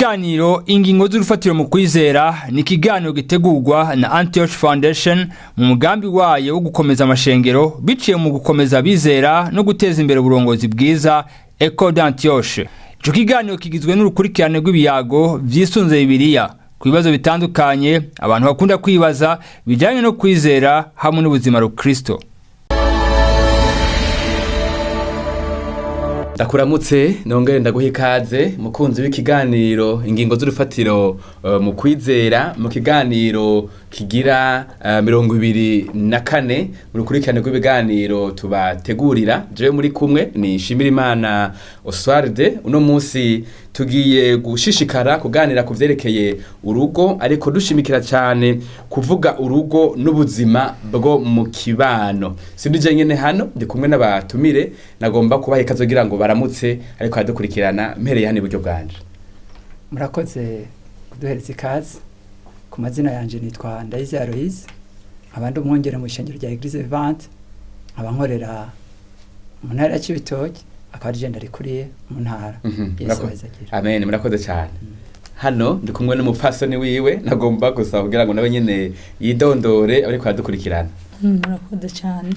Ikiganiro ingingo z'urufatiro mu kwizera ni ikiganiro gitegurwa na Antioch Foundation mu mugambi wayo wo gukomeza amashengero biciye mu gukomeza abizera no guteza imbere uburongozi bwiza Ecole d'Antioche. Ico kiganiro kigizwe n'urukurikirane rw'ibiyago vyisunze Bibiliya ku bibazo bitandukanye abantu bakunda kwibaza bijanye no kwizera hamwe n'ubuzima rukristo. Ndakuramutse nongere ndaguha ikaze mukunzi w'ikiganiro ingingo z'urufatiro mu kwizera mu kiganiro kigira 24 mu rukurikirane rw'ibiganiro tubategurira jewe muri kumwe ni Shimirimana Oswalde. Uno munsi tugiye gushishikara kuganira ku vyerekeye urugo, ariko dushimikira cyane kuvuga urugo n'ubuzima bwo mu kibano. Sindije nyene hano ndi kumwe n'abatumire nagomba kubaha ikazogira ngo baramutse ariko adukurikirana mpereye hano iburyo bwanje. Murakoze kuduhereza ikaze. Ku mazina yanje nitwa Ndayize Aloise, abandi umwongere mu ishengero rya Eglise Vivante, abankorera mu ntara ya Cibitoke, akaba je ndarikuriye mu ntara. Amen, murakoze cyane. Hano ndi kumwe n'umupfasoni wiwe nagomba gusa kugira ngo nawe nyene yidondore ariko adukurikirana. Murakoze cyane.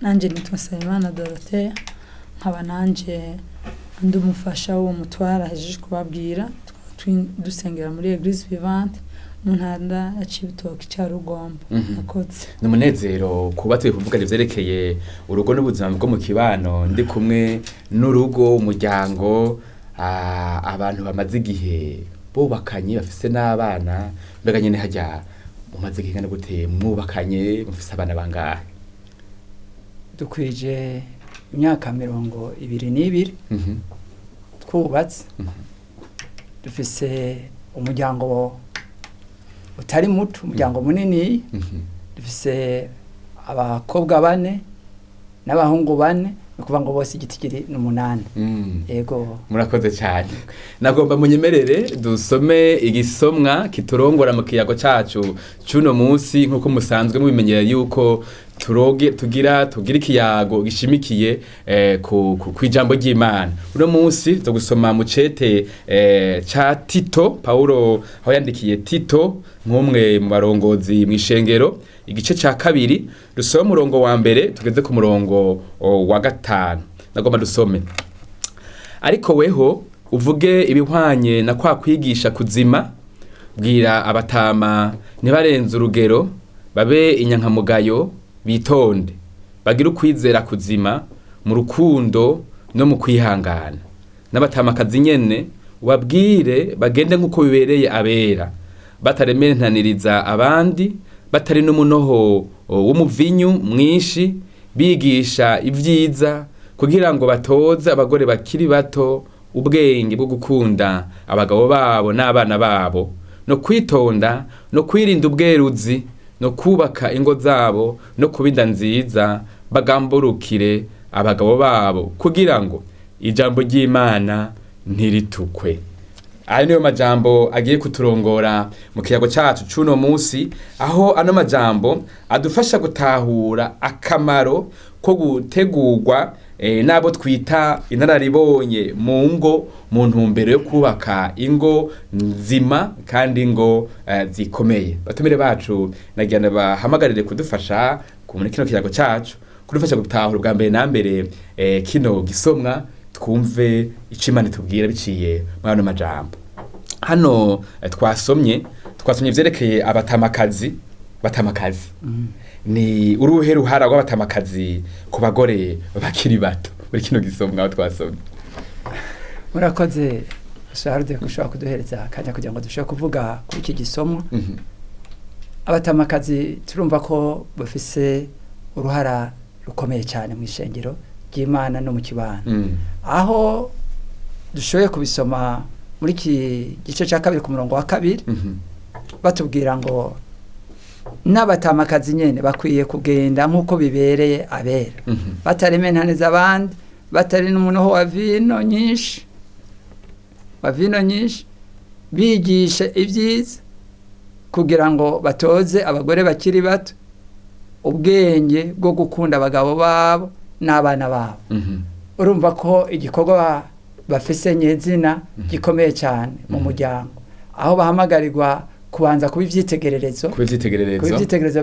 Nanje nitwa Sayimana Dorothea, nkaba nanje ndi umufasha wo mutwara hejeje kubabwira dusengera muri Eglise Vivante mu ntara ya Cibitoke ca Rugombo. Nakoze n'umunezero kuba turi kuvuga ivyerekeye urugo n'ubuzima bwo mu kibano, ndi kumwe n'urugo umuryango abantu bamaze igihe bubakanye bafise n'abana. Mbega nyene hajya mumaze igihe gute mwubakanye mufise abana bangahe? Dukwije imyaka 22 twubatse. Dufise umuryango utari muto, umuryango munini. Dufise abakobwa 4 n'abahungu 4, ukuvuga ngo bose igitigiri n'umunani. Yego, murakoze cyane. Nagomba munyemerere dusome igisomwa kiturongora mu kiyago cacu cuno munsi, nkuko musanzwe mubimenyera yuko tugira ikiyago gishimikiye ku ijambo ry'Imana. Uno munsi zo gusoma mu cete ca Tito, Paulo aho yandikiye Tito nk'umwe mu barongozi mu ishengero, igice ca 2 dusoma umurongo wa mbere tugeze ku murongo wa 5. Nagomba dusome: ariko weho uvuge ibihwanye na kwa kwigisha kuzima, bwira abatama ntibarenze urugero, babe inyankamugayo, bitonde, bagira ukwizera kuzima mu rukundo no mu kwihangana. N'abatamakazi nyene ubabwire bagende nk'uko bibereye abera, batarementaniriza abandi, batari n'umunoho w'umuvinyu mwinshi, bigisha ivyiza kugira ngo batoze abagore bakiri bato ubwenge bwo gukunda abagabo babo n'abana babo, no kwitonda, no kwirinda ubweruzi, no kubaka ingo zabo, no kubinda nziza, bagamburukire abagabo babo kugira ngo ijambo ry'Imana ntiritukwe. Aya niyo majambo agiye kuturongora mu kiyago cacu cuno munsi, aho ano majambo adufasha gutahura akamaro ko gutegurwa nabo twita inararibonye mu ngo, mu ntumbero yo kubaka ingo nzima kandi ingo zikomeye. Batumire bacu nagira bahamagarire kudufasha muri kino kiyago cacu, kudufasha gutahura bwa mbere na mbere kino gisomwa, twumve ico Imana itubwira biciye muri ano majambo. Hano twasomye vyerekeye abatamakazi. Ni uruhe ruhara rw'abatamakazi ku bagore bakiri bato muri kino gisomwa aho twasomye? Murakoze Oswalde kushobora kuduhereza akanya kugira ngo dushobore kuvuga kuri iki gisomwa. Abatamakazi turumva ko bafise uruhara rukomeye cyane mu ishengero ry'Imana no mu kibano. Aho dushoboye kubisoma muri iki gice ca 2 ku murongo wa 2, batubwira ngo n'abatamakazi nyene bakwiye kugenda nk'uko bibereye abera, batarementaniriza abandi, batari n'umunoho wa vino nyinshi, bigisha ivyiza kugira ngo batoze abagore bakiri bato ubwenge bwo gukunda abagabo babo n'abana babo. Urumva ko igikorwa bafise nyezina gikomeye cyane mu muryango, aho bahamagarirwa kubanza kuba ivyitegererezo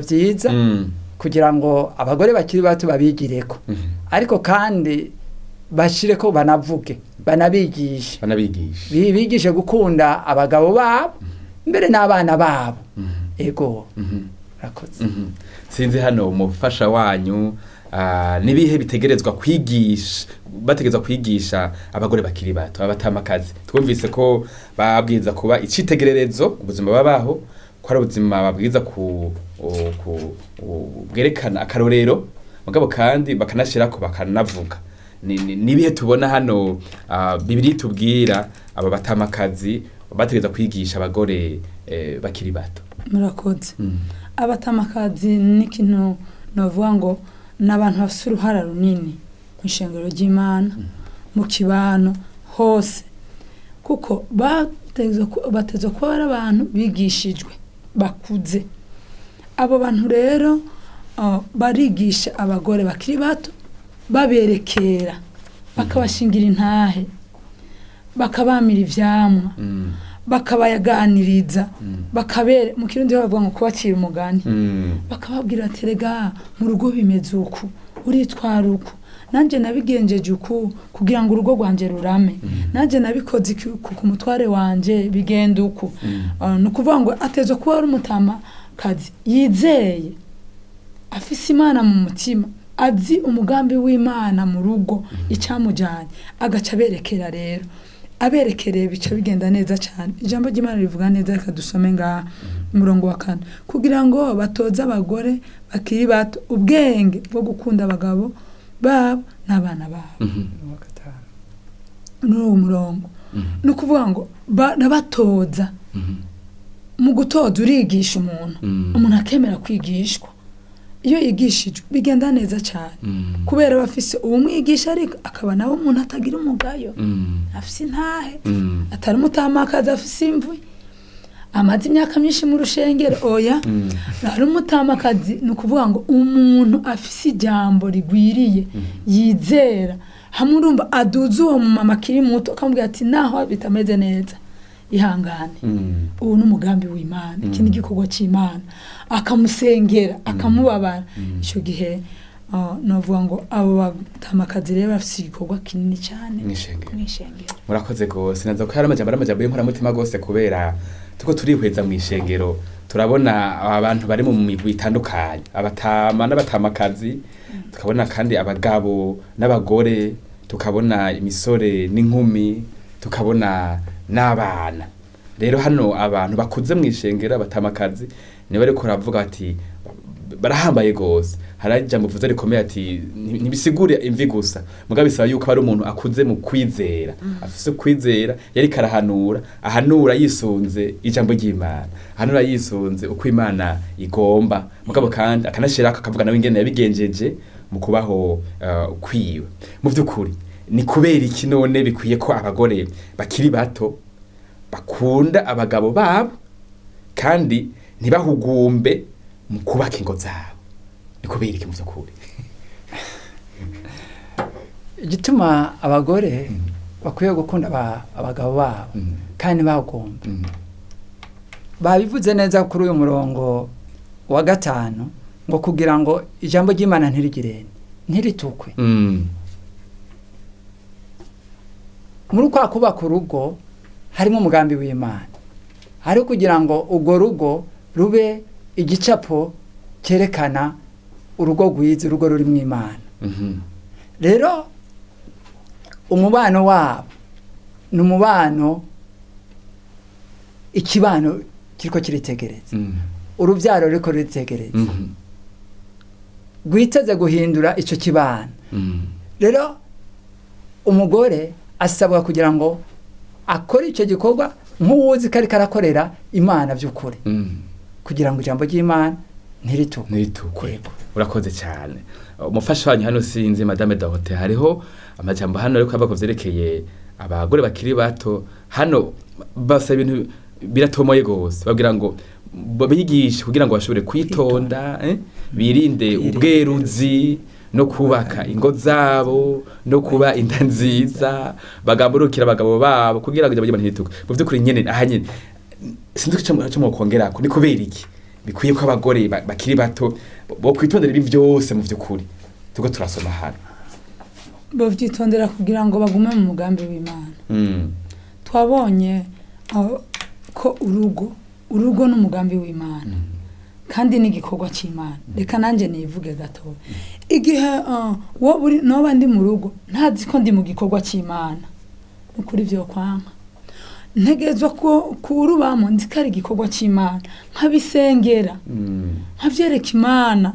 vyiza kugira ngo abagore bakiri bato babigireko, ariko kandi bashireko banavuge banabigishe bigishe gukunda abagabo babo mbere n'abana babo. Ego rakoze. Sinzi hano umufasha wanyu nibihe bitegerezwa kwigisha abagore bakiri bato abatamakazi. Twumvise ko babwiza kuba icitegererezo ubuzima babaho, ko ari ubuzima babwiza bwerekana akarorero, mugabo kandi bakanashirako bakanavuga. Nibihe tubona hano Bibiliya tubwira aba batamakazi bategeza kwigisha abagore bakiri bato? Murakoze. Abatamakazi ni kintu novuga ngo n'abantu bafite uruhara runini mu ishengero ry'Imana, mu kibano hose, kuko batezwe kuba ari abantu bigishijwe bakuze. Abo bantu rero barigisha abagore bakiri bato, baberekera, bakabashingira intahe, bakabamira ivyamwa, bakabayaganiriza, mu Kirundi bavuga ngo kubacira umugani, bakababwira ati rega mu rugo bimeze uku, uritwara uku, nanje nabigenjeje uku kugira ngo urugo rwanje rurame, nanje nabikoze ku mutware wanje bigenda uku. Nukuvuga ngo atezo kuba ari umutamakazi yizeye, afise Imana mu mutima, azi umugambi w'Imana mu rugo icamujanye, agaca berekera rero aberekereye bica bigenda neza cyane. Ijambo ry'Imana rivuga neza, reka dusome ngaha umurongo wa 4, kugira ngo batoze abagore bakiri bato ubwenge bwo gukunda abagabo babo n'abana babo. N'uwo murongo no kuvuga ngo nabatoza. Mu gutoza urigisha umuntu akemera kwigishwa. Iyo yigishijwe bigenda neza cyane, kubera bafise umwigisha ariko akaba nawe umuntu atagira umugayo, afise intahe, atari umutamakazi afise imvi, amaze imyaka myinshi mu rushengero. Oya, ari umutamakazi ni ukuvuga ngo umuntu afise ijambo rigwiriye, yizera, hamwe urumva aduze uwo mumama akiri muto akamubwira ati naho bitameze neza ihangane, ubu n'umugambi w'Imana, iki ni igikorwa cy'Imana, akamusengera, akamubabara. Icyo gihe novuga ngo abo batamakazi rero bafite igikorwa kinini cyane mw'ishengero. Murakoze gose, nazo ko hari amajambo y'inkoramutima gose, kubera tuko turihweza mw'ishengero turabona abantu bari mu migwi itandukanye, abatama n'abatamakazi, tukabona kandi abagabo n'abagore, tukabona imisore n'inkumi, tukabona n'abana. Rero hano abantu bakuze mw'ishengero abatamakazi niba ariko ravuga ati barahambaye gose. Hari ijambo vuze rikomeye ati ntibisigure imvi gusa, mugabo bisaba yuko ari umuntu akuze mu kwizera, afise kwizera, yari ahanura yisunze ijambo ry'Imana, ahanura yisunze uko Imana igomba, mugabo kandi akanashira akavuga nawe ingene yabigenjeje mu kubaho kwiwe. Mu by'ukuri ni kubera iki none bikwiye ko abagore bakiri bato bakunda abagabo babo kandi ntibahugumbe mu kubaka ingo zabo? Ni kubera iki mu by'ukuri? Igituma abagore bakwiye gukunda abagabo babo kandi bahugumbe, babivuze neza kuri uyu murongo wa 5 ngo kugira ngo ijambo ry'Imana ntiritukwe. Muri kwa kubaka urugo harimo umugambi w'Imana, hari kugira ngo urwo rugo rube igicapo cyerekana urugo rwiza, urugo ruri mu Imana. Rero umubano wabo ni umubano, ikibano kiriko kiritegereza, urubyaro ruriko ruritegereza, rwiteze guhindura icyo kibano. Rero umugore asabwa kugira ngo akore icyo gikorwa nk'uwuzi ko ariko arakorera Imana by'ukuri, kugira ngo ijambo ry'Imana ntiritukwe. Urakoze cyane. Umufasha wanyu hano sinzi Madame Dorothée, hariho amajambo hano ariko abako vyerekeye abagore bakiri bato. Hano basa ibintu biratomoye gose, babwira ngo bigishe kugira ngo bashobore kwitonda, birinde ubweruzi no kubaka ingo zabo no kuba inda nziza bagamburukira abagabo babo kugira ngo ijambo ntituke mu by'ukuri nyene aha nyene sinzi cyo mu kongera ko ni kubera iki bikwiye ko abagore bakiri bato bo kwitondera ibi byose mu by'ukuri tuko turasoma hano bo vyitondera kugira ngo bagume mu mugambi w'Imana. Twabonye ko urugo n'umugambi w'Imana kandi n'igikorwa cy'Imana. Reka nanje nivuge gato igihe wo buri noba ndi mu rugo ntazi ko ndi mu gikorwa cy'Imana ukuri vyo kwanga ntegezwa ko kurubamo ndikari igikorwa cy'Imana nkabisengera nkavyereka Imana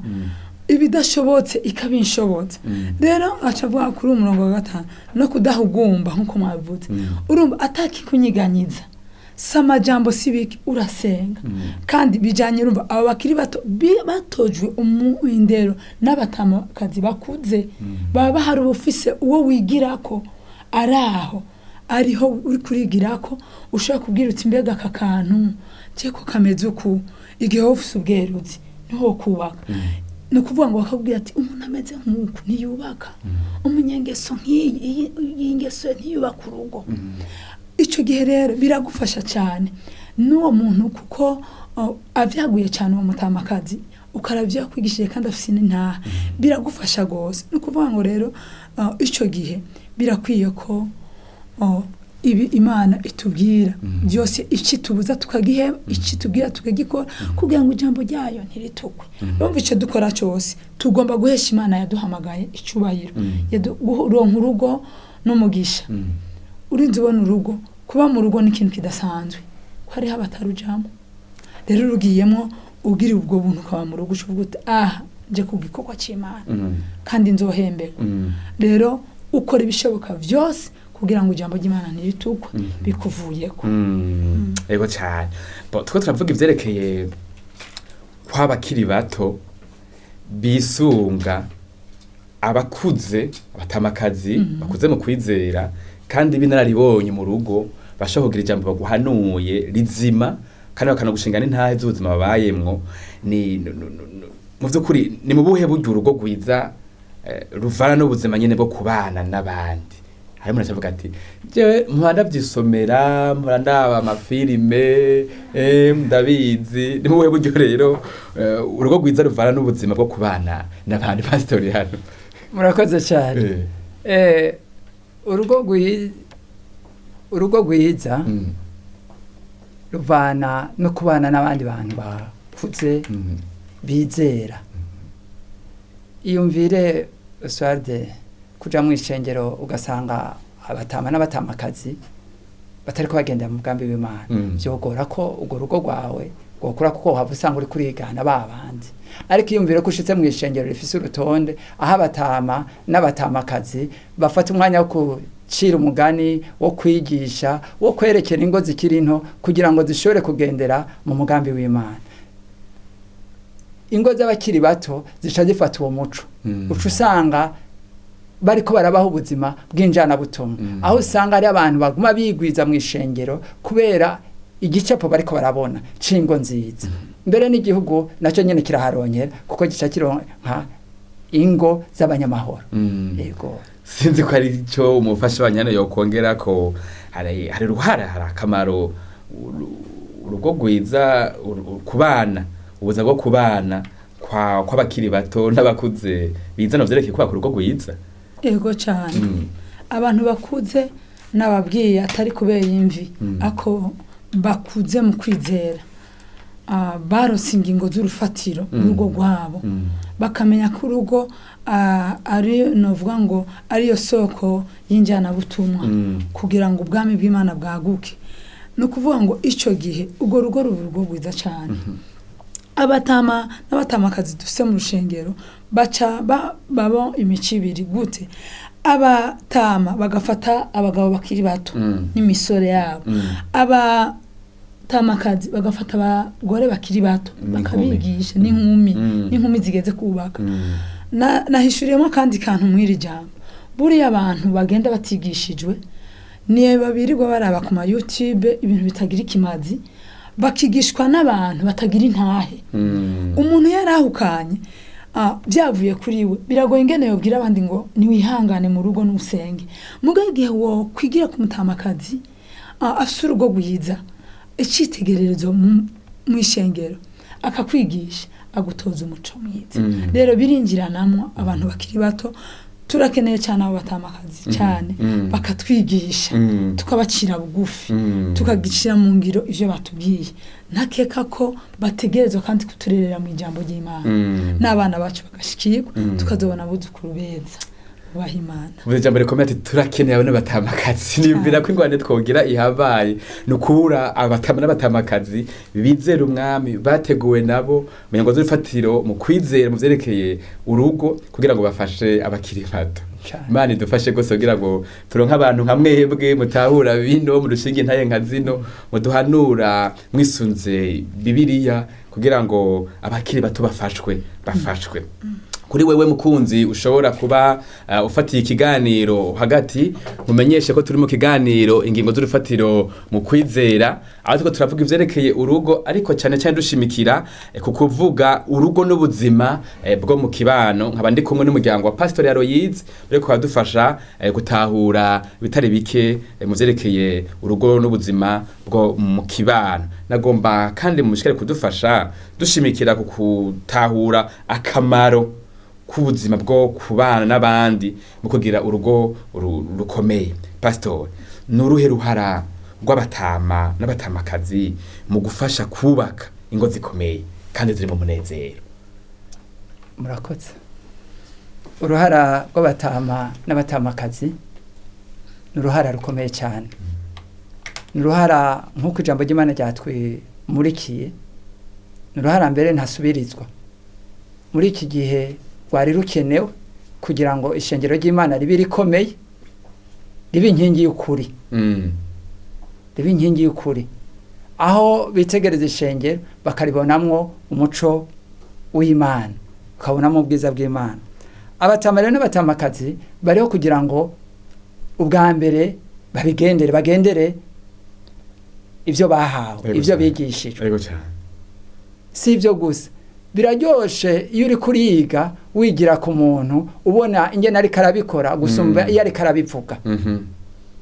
ibidashobotse ikabinshobotse. Rero acavuga kuri umurongo wa 5 no kudahugumba nkuko mwavuze urumva atakikunyiganyiriza sama jambo sibiki urasenga kandi bijanye urumva abo bakiri bato batojwe umuindero n'abatamakazi bakuze baba hari ubufise uwo wigirako araho ariho uri kurigirako ushaka kubwira uti mbega aka kantu cyeko kameze uku igihe ufise ubweruzi niho kubaka no kuvuga ngo bakabwira ati umuntu ameze nk'uku ntiyubaka umunyengeso nk'iyi ingeso ntiyubaka urugo. Ico gihe rero biragufasha cyane n'uwo muntu kuko avyaguye cyane mu mutamakazi ukaravya kwigishije kandi afise n'intaha biragufasha gose. No kuvuga ngo rero ico gihe birakwiye ko ibi Imana itubwira byose icitubuza tukagihe icitubwira tukagikora kugira ngo ijambo ryayo ntiritukwe. Bumva ico dukora cyose tugomba guhesha Imana yaduhamagaye icubahiro yaduronka urugo n'umugisha. Urinze ubona urugo kuba mu rugo n'ikintu kidasanzwe ko hari habatarujamo rero rugiyemo ugira ubwo buntu kaba mu rugo uvuga je kugikorwa cy'Imana kandi nzohembera. Rero ukora ibishoboka byose kugira ngo ijambo ry'Imana ntiritukwe bikuvuyeko. Ego cyane tuko turavuga ivyerekeye kw'abakiri bato bisunga abakuze abatamakazi bakuze mu kwizera kandi binararibonye mu rugo bashaka kugira ijambo baguhanuye rizima kandi bakanagushinga n'intahe z'ubuzima babayemwo ni mu by'ukuri ni mu buhe buryo urugo gwiza ruvana n'ubuzima nyene bwo kubana n'abandi. Hari umuntu avuga ati jewe mpanda byisomera mpanda amafilime ndabizi ni mu buhe buryo rero urugo gwiza ruvana n'ubuzima bwo kubana n'abandi. Pastor hano murakoze cyane. Urugo gwiza ruvana no kubana n'abandi bantu bakuze bizera. Iyumvire Oswald kuja mu ishengero ugasanga abatama n'abatamakazi batariko bagenda mu mugambi w'Imana byogora ko ugo rugo rwawe gokura kuko hava usanga uri kurigana babandi. Ariko iyumvire ko ushitse mu ishengero rifise urutonde aho abatama n'abatamakazi bafata umwanya wo kucira umugani wo kwigisha wo kwerekera ingo zikiri nto kugira ngo zishobore kugendera mu mugambi w'Imana. Ingo z'abakiri bato zica zifata uwo muco uca usanga bariko barabaho ubuzima bw'injana butumwa aho usanga ari abantu baguma bigwiza mu ishengero kubera igicapo bariko barabona cingo nziza. Mbere n'igihugu nacyo nyene kiraharonyera kuko gica kironka ingo z'abanyamahoro. Yego sinzi ko ari cyo umufasha abanyana yo kongera ko hari ruhara hari akamaro urugo gwiza kubana ubuza bwo kubana kw'abakiri bato n'abakuze bizana vyerekeye kubaka urugo gwiza. Ego cyane abantu bakuze nababwiye atari kubera imvi ako bakuze mu kwizera barose ingingo z'urufatiro urugo rwabo bakamenya ko urugo ari novuga ngo ariyo soko y'injana butumwa kugira ngo ubwami bw'Imana bwaguke. No kuvuga ngo ico gihe ugo rugo rugo gwiza cyane. Abatama n'abatamakazi dufise mu rushengero baca babo imicibiri gute abatama bagafata abagabo bakiri bato n'imisore yabo abatamakazi bagafata abagore bakiri bato bakabigisha n'inkumi zigeze kubaka. Nahishuriyemo kandi kantu mwiri jambo buri abantu bagenda batigishijwe niye babirirwa baraba ku ma YouTube ibintu bitagira ikimazi bakigishwa n'abantu batagira intahe. Umuntu yarahukanye byavuye kuri we biragoye ingene yobwira abandi ngo niwihangane mu rugo n'usenge muga igihe wo kwigira ku mutamakazi afise urugo rwiza icitegererezo mu ishengero akakwigisha agutoza umuco mwiza rero birinjiranamwo abantu bakiri bato turakeneye cyane abo batamakazi cyane bakatwigisha tukabacira bugufi tukagicira mu ngiro ivyo batubwiye ntakeka ko bategerezwa kandi kuturerera mu ijambo ry'Imana n'abana bacu bagashikirwa tukazobona abuzukuru beza bubaha Imana. Mu ijambo rikomeye ati turakeneye abana batamakazi nibwira ko ingwane twogira ihabaye nukura abatama n'abatamakazi bizera umwami bateguwe nabo mu ngo z'ifatiro mu kwizera mu vyerekeye urugo kugira ngo bafashe abakiri bato. Imana idufashe gose kugira ngo turonke abantu nka mwebwe mutahura bino mu rushinge ntaye nka zino muduhanura mwisunze Bibiliya kugira ngo abakiri bato bafashwe. Kuri wewe mukunzi ushobora kuba ufatiye ikiganiro hagati mumenyeshe ko turi mu kiganiro ingingo z'urufatiro mu kwizera aho tuko turavuga ivyerekeye urugo ariko cyane cyane dushimikira ku kuvuga urugo n'ubuzima bwo mu kibano nkaba ndi kumwe n'umuryango wa Pastor Aloyize ariko badufasha gutahura bitari bike mu vyerekeye urugo n'ubuzima bwo mu kibano nagomba kandi mushikare kudufasha dushimikira ku kutahura akamaro kubuzima bwo kubana n'abandi mu kugira urugo rukomeye. Pastor nuruhe ruhara rw'abatama n'abatamakazi mu gufasha kubaka ingo zikomeye kandi ziri mu munezero? Murakoze. Uruhara rw'abatama n'abatamakazi nuruhara rukomeye cyane. Nuruhara nk'uko ijambo ry'Imana ryatwimurikiye. Nuruhara mbere ntasubirizwa. Muri iki gihe rwari rukenewe kugira ngo ishengero ry'Imana ribe rikomeye ribe inkingi y'ukuri ribe inkingi y'ukuri aho bitegereza ishengero bakaribonamwo umuco w'Imana ukabonamo ubwiza bw'Imana. Abatama rero n'abatamakazi bariho kugira ngo ubwa mbere bagendere ivyo bahawe ivyo bigishijwe. Si ivyo gusa biraryoshe iyo uri kuriga wigira ku muntu ubona ingene ari karabikora gusumba iyo ari karabivuga.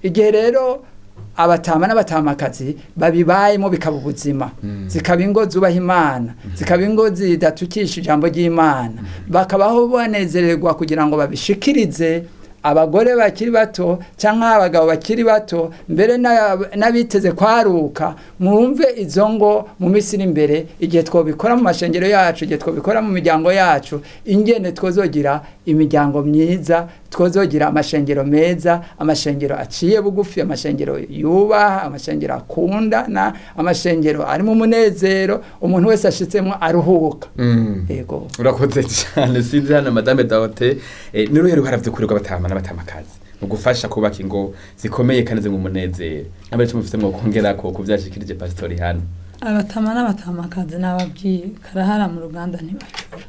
Igihe rero abatama n'abatamakazi babibayemo bikaba ubuzima zikaba ingo zubaha Imana zikaba ingo zidatukisha ijambo ry'Imana bakabaho banezererwa kugira ngo babishikirize abagore bakiri bato cyangwa abagabo bakiri bato mbere n'abiteze kwaruka mwumve izo ngo mu misiri imbere igihe twobikora mu mashengero yacu igihe twobikora mu miryango yacu ingene twozogira imiryango myiza twozogira amashengero meza amashengero aciye bugufi amashengero yubaha amashengero akundana amashengero ari mu munezero umuntu wese ashitsemo aruhuka. Yego urakoze cyane sinzi hano Madame Daote niruhe ruhara vy'ukurirwa batama n'abatamakazi mu gufasha kubaka ingo zikomeye kandi ziri mu munezero nabere tumufite mu kongera ko kuvyashikirije Pastor hano. Abatama n'abatamakazi nababwiye karahara mu ruganda ntibashobora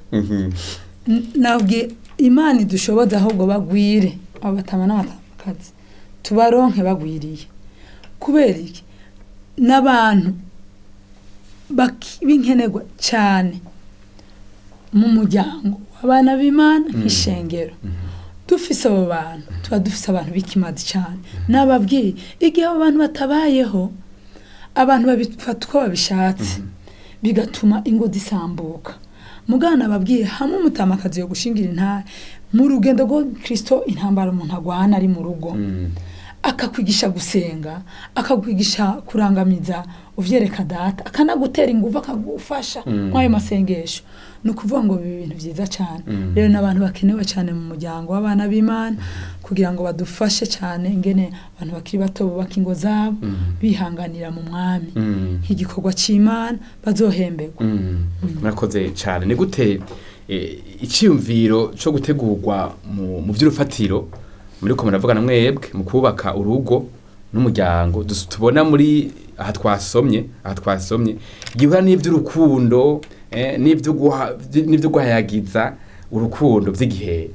nabwiye Imana idushoboza ahubwo bagwire abatama n'abatamakazi tubaronke bagwiriye kubera iki n'abantu b'inkenerwa cyane mu muryango w'abana b'Imana nk'ishengero. Dufise abo bantu tuba dufise abantu b'ikimazi cyane nababwiye igihe abo bantu batabayeho abantu babifata uko babishatse bigatuma ingo zisambuka. Mugana babwiye hamwe umutamakazi yo gushingira intare mu rugendo rwo Kristo intambara umuntu agwana ari mu rugo akakwigisha gusenga akakwigisha kurangamiza uvyereka data akanagutera ingufu akagufasha nk'ayo masengesho nukuvuga ngo ibi bintu byiza cyane. Rero n'abantu bakenewe cyane mu muryango w'abana b'Imana kugira ngo badufashe cyane ingene abantu bakiri bato bubaka ingo zabo bihanganira mu mwami igikorwa cy'Imana bazohemberwa. Murakoze cyane. Ni gute icyumviro cyo gutegurwa mu by'urufatiro muri ko muravugana mwebwe mu kubaka urugo n'umuryango tubona muri aha twasomye gihura n'ivy'urukundo n'ivyo guhayagiza urukundo vy'igihe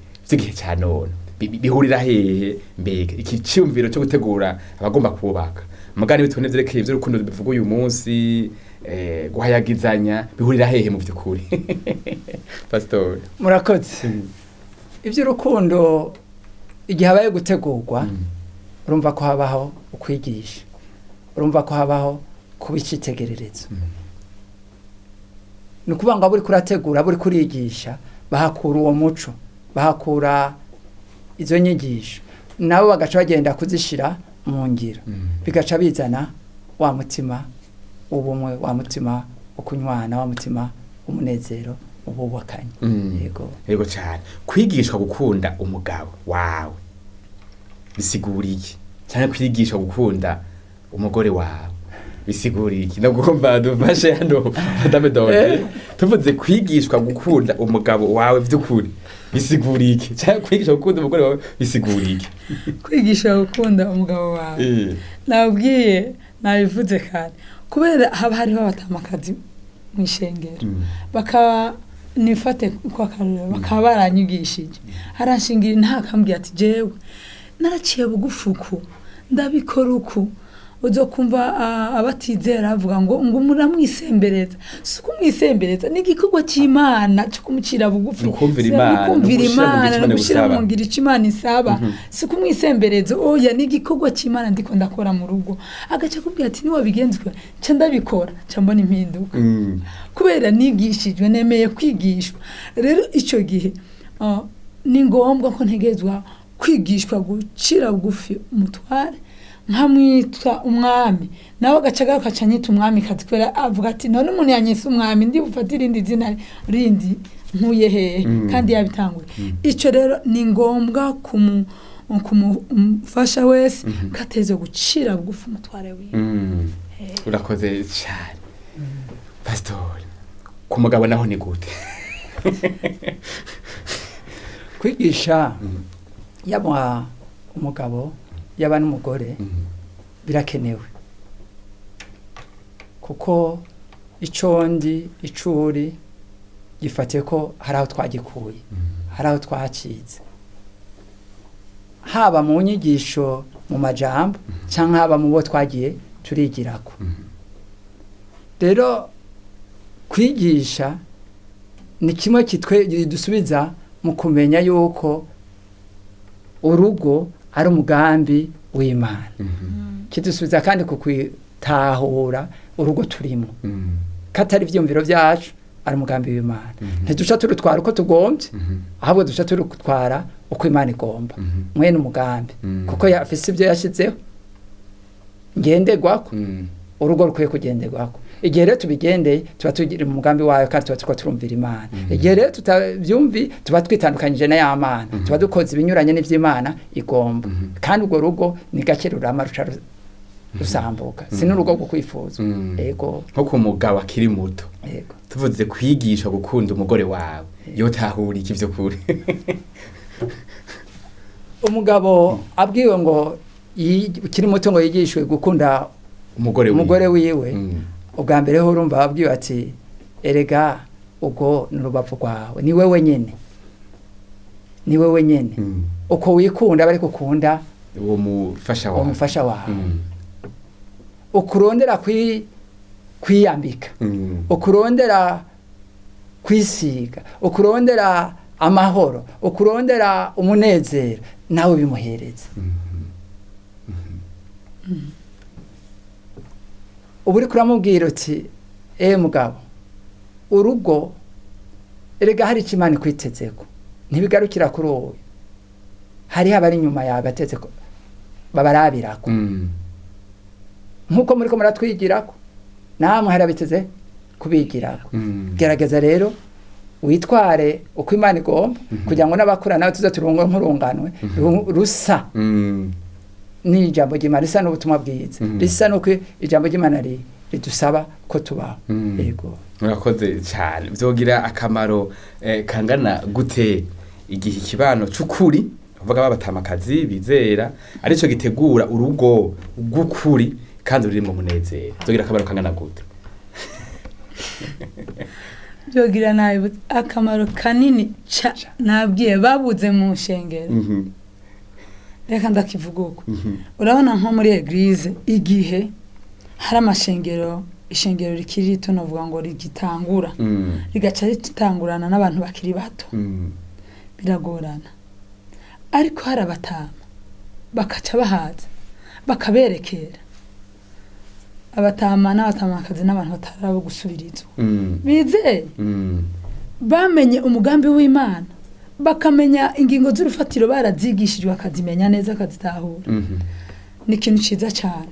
cya none bihurira hehe mbega iki cyumviro cyo gutegura abagomba kubaka mugani bitone vyerekeye ivy'urukundo bivuga uyu munsi guhayagizanya bihurira hehe mu by'ukuri Pastor? murakoze iby'urukundo igihe habaye gutegurwa urumva ko habaho ukwigisha, urumva ko habaho kuba icyitegererezo. ni ukuvuga ngo buri kurategura buri kurigisha bahakura uwo muco, bahakura izo nyigisho, nabo bagaca bagenda kuzishyira mu ngiro, bigaca bizana wa mutima ubumwe, wa mutima ukunywana, wa mutima umunezero ububakanye. Yego cyane. Kwigishwa gukunda umugabo wawe bisigura iki? Cyane kwigishwa gukunda umugore wawe bisigura iki? Nagomba dufashe hano Madame Dorothée, tuvuze kwigishwa gukunda umugabo wawe by'ukuri bisigura iki? Cyane kwigishwa gukunda umugore wawe bisigura iki? Kwigisha gukunda umugabo wawe nabwiye nabivuze kandi kubera haba hariho abatamakazi mu ishengero bakaba nifate kwa karure bakaba baranyigishije aranshingira ntakambwiye ati jewe naraciye bugufuku ndabikora uku uzokumva abatizera avuga ngo muramwisembereza. Suko mwisembereza ni igikorwa cy'Imana cyo kumucira bugufi, kumvira Imana no gushira mu ngira Imana isaba. Suko mwisembereza oya ni igikorwa cy'Imana ndiko ndakora mu rugo. Agaca kubwira ati niwa bigenzwe cyo ndabikora cyo mbona impinduka kubera nigishijwe nemeye kwigishwa. Rero icyo gihe ni ngombwa ko ntegezwa kwigishwa gucira bugufi umutware nkamwitwa umwami, nawe agacaga akacanyita umwami katwera avuga ati none umuntu yanyise umwami ndi bufatira indi zina rindi nkuye hehe kandi yabitanguye. Ico rero ni ngombwa kumufasha wese kateze gucira bugufi umutware wiwe. Urakoze cyane Pastor. Ku mugabo naho ni gute? Kwigisha yaba umugabo yaba n'umugore birakenewe, kuko icondi icuri gifate ko hari aho twagikuye, hari aho twacize, haba mu nyigisho mu majambo cyangwa haba mu bo twagiye turigirako. Rero kwigisha ni kimwe dusubiza mu kumenya yuko urugo ari umugambi w'Imana. Kidusubiza kandi kukwitahura urugo turimo katari ivyumviro byacu, ari umugambi w'Imana. Ntiduca turutwara uko tugombye, ahubwo duca turutwara uko Imana igomba. Mwene umugambi kuko yafise ibyo yashizeho ngenderwako, urugo rukwiye kugenderwako. Igihe rero tubigendeye tuba tugira umugambi wayo kandi tuba turiko turumvira Imana. Igihe rero tutavyumvi tuba twitandukanyije na ya Mana, tuba dukoze ibinyuranye n'ivy'Imana igomba. Kandi urwo rugo ni gake rurama ruca rusambuka, si n'urugo rwo kwifuza. Yego, nko ku mugabo akiri muto, yego tuvuze kwigisha gukunda umugore wawe yotahura iki vy'ukuri? Umugabo abwiwe ngo ukiri muto ngo yigishwe gukunda umugore wiwe, ubwa mbere ho urumva abwiwe ati erega ubwo n'urubavu rwawe ni wewe nyene, ni wewe nyene. Uko wikunda bari kukunda uwo mufasha wawe, ukurondera kwiyambika, ukurondera kwisiga, ukurondera amahoro, ukurondera umunezero, nawe bimuhereza. Uburi kuramubwira uti mugabo urugo erega hari Imana kwitezeko, ntibigarukira kuri wowe, hari abari nyuma yagateze ko babarabirako. Nkuko muriko muratwigirako namwe hari abiteze kubigirako. Gerageza rero witware uko Imana igomba, kugira ngo n'abakura nawe tuza turungo nk'urunganwe rusa ni ijambo ry'Imana, risa n'ubutumwa bwiza, risa n'uko ijambo ry'Imana ridusaba ko tubaho. Yego, murakoze cyane. Byogira akamaro kangana gute igihe ikibano c'ukuri bavuga babatamakazi bizera arico gitegura urugo rw'ukuri kandi ruri mu munezero? Byogira akamaro kangana gute? Byogira nabi akamaro kanini nabwiye babuze mu nshengero. Reka ndakivuga uko urabona nko muri eglise igihe hari amashengero ishengero rikiri rito novuga ngo rigitangura rigaca ritangurana n'abantu bakiri bato biragorana ariko hari abatama bakaca bahaza bakaberekera abatama n'abatamakazi n'abantu batarabo gusubirizwa bizeye bamenye umugambi w'Imana bakamenya ingingo z'urufatiro barazigishijwe akazimenya neza akazitahura ni ikintu ciza cyane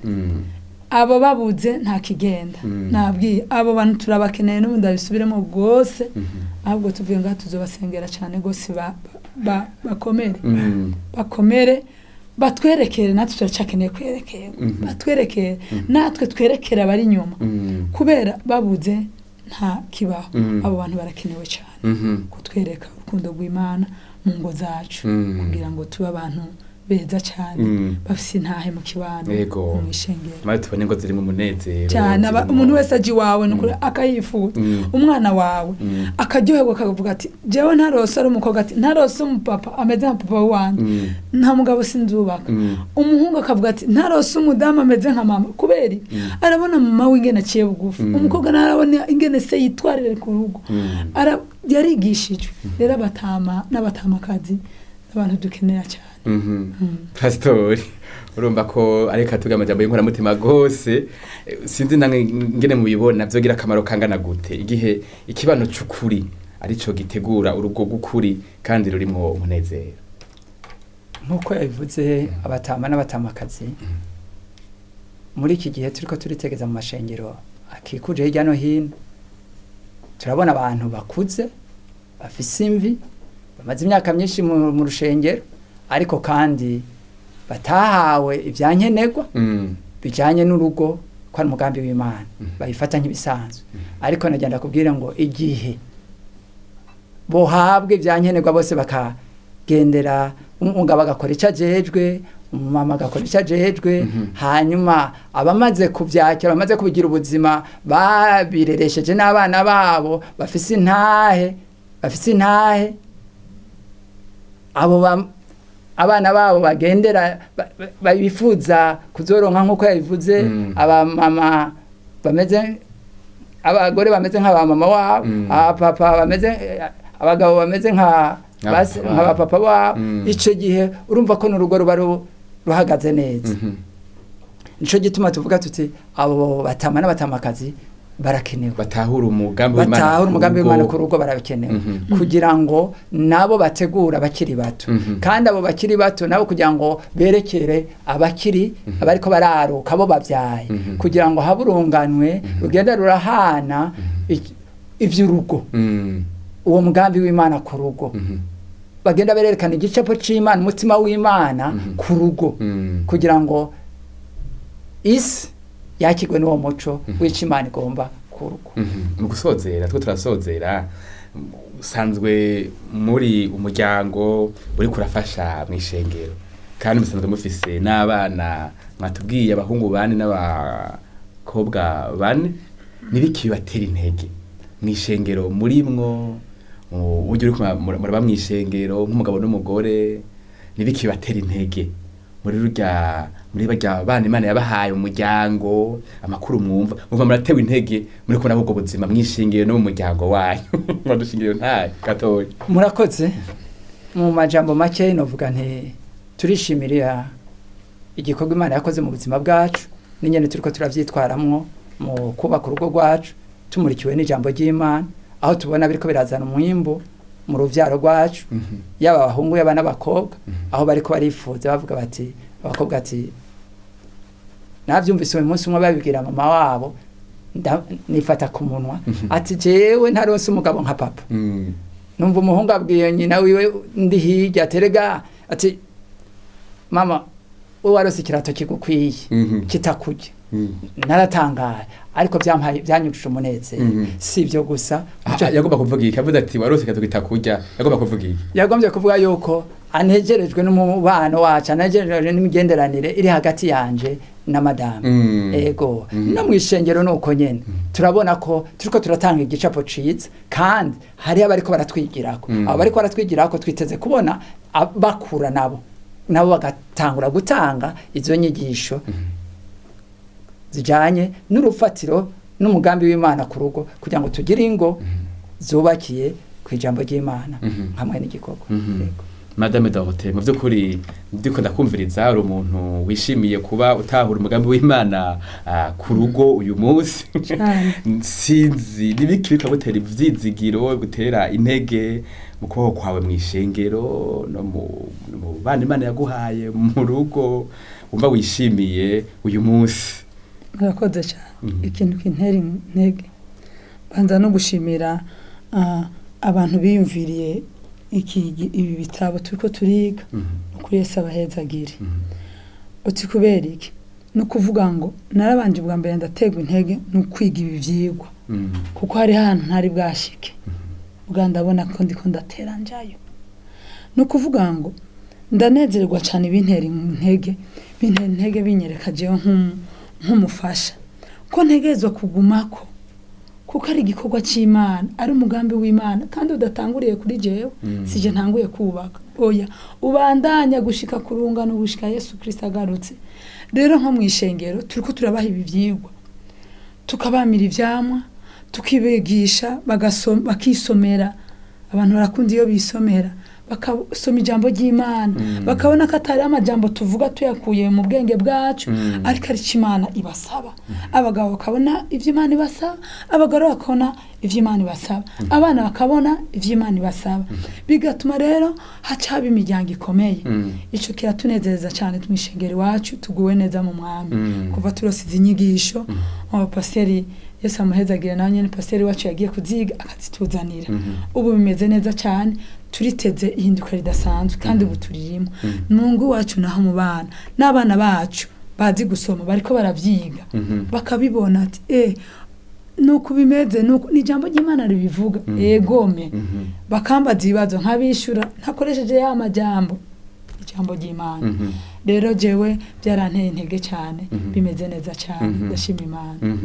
abo babuze nta kigenda nabwiye abo bantu turabakeneye n'ubundi abisubiremo rwose ahubwo tuvuye ngaho tuzobasengera cyane rwose bakomere bakomere batwerekere natwe turacakeneye kwerekera batwerekere natwe twerekere abari inyuma kubera babuze nta kibaho abo bantu barakenewe cyane kutwereka urukundo rw'Imana mu ngo zacu kugira ngo tube abantu beza cyane bafise intahe mu kibano mu ishengero maze tubone ngo ziri mu munezero cyane umuntu wese aji wawe nukuri akayifuza umwana wawe akaryoherwa akavuga ati jewe ntarose ari umukobwa ati ntarose umupapa ameze nka papa wanjye nta mugabo sinzubaka umuhungu akavuga ati ntarose umudamu ameze nka mama kubera arabona mama w'ingene aciye bugufi umukobwa narabona ingene se yitwarire ku rugo yarigishijwe rero abatama n'abatamakazi abantu dukenera cyane Pastori urumva ko areka tuga amajambo y'inkoramutima gose sinzi nange ngene mubibona byogira akamaro kangana gute igihe ikibano cy'ukuri arico gitegura urugo gukuri kandi rurimo umunezero nkuko yabivuze abatama n'abatamakazi muri iki gihe turiko turitegeza mu mashengero akikuje hirya no hino turabona abantu bakuze bafise imvi bamaze imyaka myinshi mu rushengero ariko kandi batahawe ibyankenerwa bijanye n'urugo ko ari umugambi w'Imana babifata nk'ibisanzwe ariko nagenda kubwira ngo igihe bohabwe ibyankenerwa bose bakagendera umugabo agakora icyo ajejwe umumama agakora icyo ajejwe hanyuma abamaze kubyakira bamaze kubigira ubuzima babireresheje n'abana babo bafise intahe abo abana babo bagendera babifuza kuzoronka nkuko yabivuze abamama bameze abagore bameze nk'abamama wabo abapapa bameze abagabo bameze nk'abapapa wabo ico gihe urumva ko n'urugo ruba ruhagaze neza nico gituma tuvuga tuti abo batama n'abatamakazi barakenewe batahura umugambi w'Imana ku rugo barakenewe kugira ngo nabo bategura abakiri bato kandi abo bakiri bato nabo kugira ngo berekere abakiri abariko bararuka bo bavyaye kugira ngo haburunganwe rugenda rurahana ivy'urugo uwo mugambi w'Imana ku rugo bagenda berekana igicapo c'Imana umutima w'Imana ku rugo kugira ngo isi yakigwe n'uwo muco w'Imana igomba kurugo mu gusozera twe turasozera usanzwe muri umuryango uri kurafasha mu ishengero kandi musanzwe mufise n'abana mwatubwiye abahungu bane n'abakobwa bane nibiki batera intege mu ishengero murimwo uje uri muraba mu ishengero nk'umugabo n'umugore nibiki batera intege muri barya bana Imana yabahaye umuryango amakuru mwumva muratewe intege muri ko nabo ubwo buzima mwishingiro no mu muryango wanyu mwadushingiro nta gatoya murakoze mu majambo make novuga nti turishimira igikorwa Imana yakoze mu buzima bwacu n'inyene turiko turavyitwaramwo mu kubaka urugo rwacu tumurikiwe n'ijambo ry'Imana aho tubona biriko birazana umwimbo mu ruvyaro rwacu yaba abahungu yaba n'abakobwa aho bariko barifuza bavuga bati abakobwa ati navyumvise uyu munsi umwe babibwira mama wabo nifata ku munwa ati jewe ntaronse umugabo nka papa numva umuhungu abwiye nyina wiwe ndi hirya terega ati mama wowe warose ikirato kigukwiye kitakurya naratangaye ariko byanyujuje umunezero sivyo gusa yagomba kuvuga iki avuze ati warose ikirato kitakurya yagomba kuvuga iki yagombye kuvuga yuko anejerejwe n'umubano wacu anejerejwe n'imigenderanire iri hagati yanje na madame ego no mwishengero nuko nyene turabona ko turiko turatanga igicapo ciza kandi hari abariko baratwigirako abo bariko baratwigirako twiteze kubona bakura nabo bagatangura gutanga izo nyigisho zijanye n'urufatiro n'umugambi w'Imana ku rugo kugira ngo tugire ingo zubakiye ku ijambo ry'Imana hamwe n'igikorwa. Yego. Madame Dorothée, mu by'ukuri ndiko ndakumviriza uri umuntu wishimiye kuba utahura umugambi w'Imana ku rugo uyu munsi. Sinzi nibiki bikagutera ivyizigiro gutera intege mu kubaho kwawe mu ishengero no mu bana Imana yaguhaye mu rugo umva wishimiye uyu munsi. Murakoze cyane. Ikintu kintera intege banza no gushimira abantu biyumviriye ibi bitabo turiko turiga ukuri Yesu abahezagire. Uti kubera iki? No kuvuga ngo narabanje bwa mbere ndategwa intege no kwiga ibi vyigwa kuko hari hantu ntari bwashike bwa ndabona ko ndiko ndatera njayo. No kuvuga ngo ndanezerwa cyane bintera intege binyereka jewe nk'umufasha ko ntegezwa kugumako kuko ari igikorwa cy'Imana, ari umugambi w'Imana kandi udatanguriye kuri jewe sije ntanguye kubaka. Oya, ubandanya gushika kurungano gushika Yesu Kristo agarutse. Rero nko mwishengero turiko turabaha ibi vyigwa, tukabamira ivyamwa, tukibegisha bakisomera. Abantu barakunda iyo bisomera bakasoma ijambo ry'Imana bakabona ko atari amajambo tuvuga tuyakuye mu bwenge bwacu ariko ari Imana ibasaba. Abagabo bakabona ivy'Imana ibasaba, abagore bakabona ivy'Imana ibasaba, abana bakabona ivy'Imana ibasaba. Bigatuma rero hacaba imiryango ikomeye. Ico kiratunezeza cyane twishengero wacu tuguwe neza mu mwami. Kuva turosize inyigisho paseri Yesu amuhezagire nawe nyene paseri wacu yagiye kuziga akazituzanira. Ubu bimeze neza cyane turiteze ihinduka ridasanzwe kandi ubu turirimo. Mungu wacu naho mu bana n'abana bacu bazi gusoma bariko baravyiga bakabibona ati nuko bimeze nuko ni jambo ry'Imana ribivuga egome bakambaza ibibazo nkabishura ntakoresheje ya majambo ijambo ry'Imana. Rero jewe byaranteye intege cyane bimeze neza cyane ndashima Imana.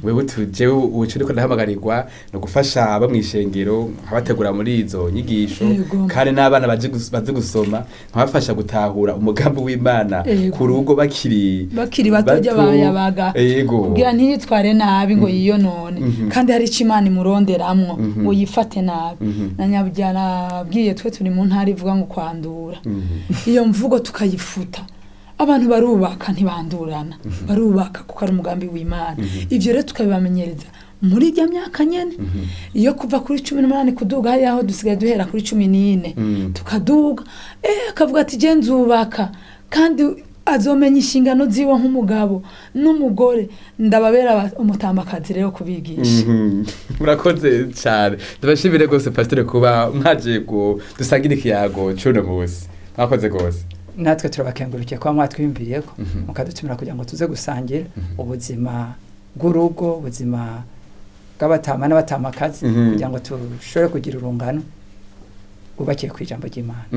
Wewe tuje ucuriko ndahamagarirwa no gufasha aba mwishengero abategura muri izo nyigisho kandi n'abana bazi gusoma nkabafasha gutahura umugambi w'Imana ku rugo bakiri batojya bayabaga kugira ntiyitware nabi ngo yiyonone kandi hari Imana imuronderamwo ngo yifate nabi. Na nyabyana bwiye twe turi mu ntari ivuga ngo kwandura iyo mvugo tukayifuta. Abantu barubaka ntibandurana barubaka kuko ari umugambi w'Imana. Ivyo rero tukabibamenyereza muri rya myaka nyene iyo kuva kuri 18 kuduga hari aho dusigaye duhera kuri 14 tukaduga akavuga ati je nzubaka kandi azomenya inshingano ziwe nk'umugabo n'umugore ndababera umutambakazi rero kubigisha. Murakoze cyane ndabashimire gose pastor kuba mwaje dusangira ikiyago cuno munsi. Mwakoze gose. Natwe turabakengurukiye kwa mwatwiyumviriyeko mukadutumira kugira ngo tuze gusangira ubuzima bw'urugo, ubuzima bw'abatama n'abatamakazi kugira ngo tushobore kugira urungano ubakiye ku ijambo ry'Imana.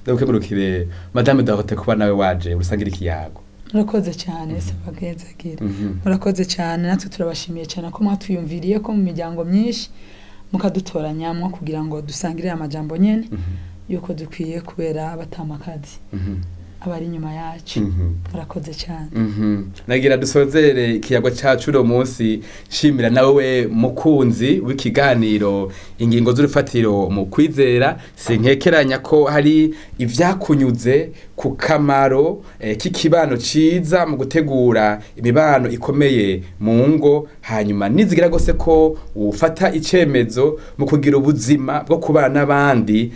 Ndabukengurukire Madame Dorothée kuba nawe waje urusangira ikiyago. Murakoze cyane sabagenzagire. Murakoze cyane natwe turabashimiye cyane ko mwatwiyumviriye ko mu miryango myinshi mukadutoranyamwo kugira ngo dusangire amajambo nyene yuko dukwiye kubera abatamakazi abari inyuma yacu. Murakoze cyane. Nagira dusozere ikiyago cyacu uno munsi shimira nawe mukunzi w'ikiganiro ingingo z'urufatiro mu kwizera. Sinkekeranya ko hari ivyakunyuze ku kamaro k'ikibano ciza mu gutegura imibano ikomeye mu ngo, hanyuma nizigira gose ko ufata icemezo mu kugira ubuzima bwo kubana n'abandi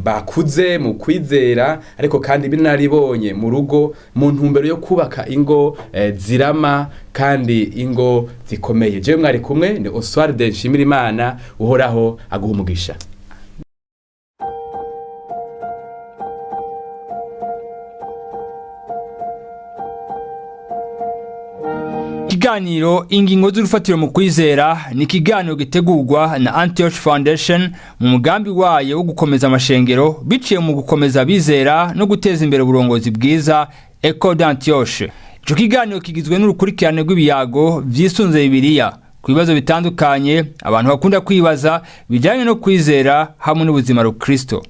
bakuze mu kwizera ariko kandi binaribonye mu rugo mu ntumbero yo kubaka ingo zirama kandi ingo zikomeye. Jewe mwari kumwe ni Oswald Nshimirimana, uhoraho aguha umugisha. Ikiganiro ingingo z'urufatiro mu kwizera ni ikiganiro gitegurwa na Antioch Foundation mu mugambi wayo wo gukomeza amashengero biciye mu gukomeza bizera no guteza imbere uburongozi bwiza Ecole d'Antioche. Ico kiganiro kigizwe n'urukurikirane rw'ibiyago vyisunze Bibiliya ku bibazo bitandukanye abantu bakunda kwibaza bijanye no kwizera hamwe n'ubuzima rukristo.